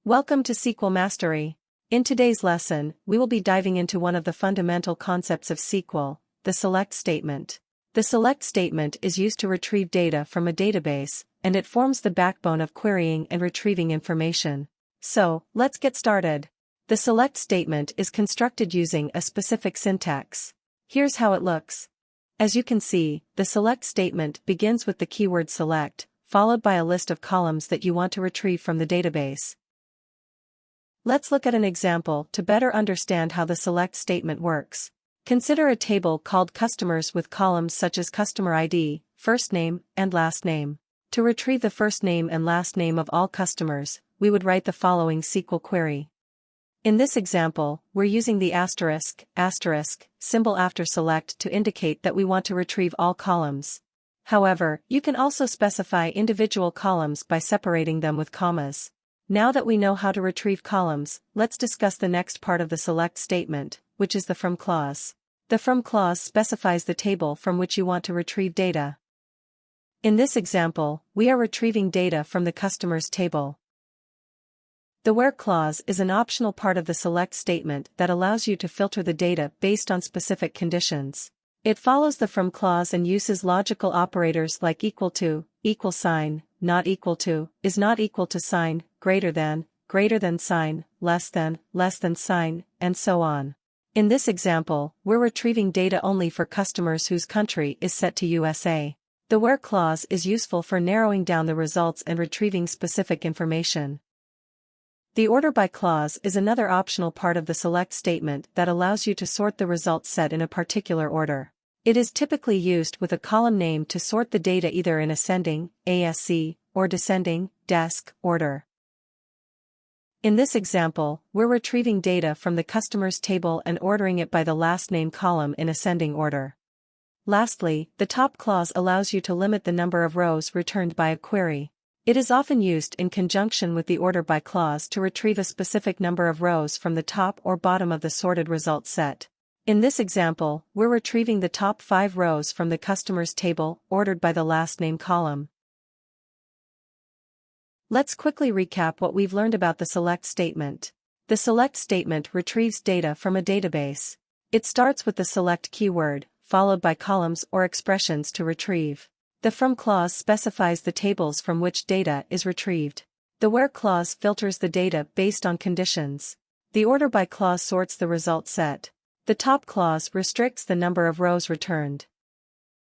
Welcome to SQL Mastery. In today's lesson, we will be diving into one of the fundamental concepts of SQL, the select statement. The select statement is used to retrieve data from a database, and it forms the backbone of querying and retrieving information. So, let's get started. The select statement is constructed using a specific syntax. Here's how it looks. As you can see, the select statement begins with the keyword select, followed by a list of columns that you want to retrieve from the database. Let's look at an example to better understand how the select statement works. Consider a table called customers with columns such as customer ID, first name, and last name. To retrieve the first name and last name of all customers, we would write the following SQL query. In this example, we're using the asterisk symbol after select to indicate that we want to retrieve all columns. However, you can also specify individual columns by separating them with commas. Now that we know how to retrieve columns, let's discuss the next part of the select statement, which is the from clause. The from clause specifies the table from which you want to retrieve data. In this example, we are retrieving data from the customers table. The where clause is an optional part of the select statement that allows you to filter the data based on specific conditions. It follows the from clause and uses logical operators like equal to, equal sign, not equal to, is not equal to sign, greater than sign, less than sign, and so on. In this example, we're retrieving data only for customers whose country is set to USA. The where clause is useful for narrowing down the results and retrieving specific information. The order by clause is another optional part of the select statement that allows you to sort the results set in a particular order. It is typically used with a column name to sort the data either in ascending, ASC, or descending, DESC, order. In this example, we're retrieving data from the customers table and ordering it by the last name column in ascending order. Lastly, the top clause allows you to limit the number of rows returned by a query. It is often used in conjunction with the order by clause to retrieve a specific number of rows from the top or bottom of the sorted results set. In this example, we're retrieving the top 5 rows from the customers table, ordered by the last name column. Let's quickly recap what we've learned about the select statement. The select statement retrieves data from a database. It starts with the select keyword, followed by columns or expressions to retrieve. The from clause specifies the tables from which data is retrieved. The where clause filters the data based on conditions. The order by clause sorts the result set. The top clause restricts the number of rows returned.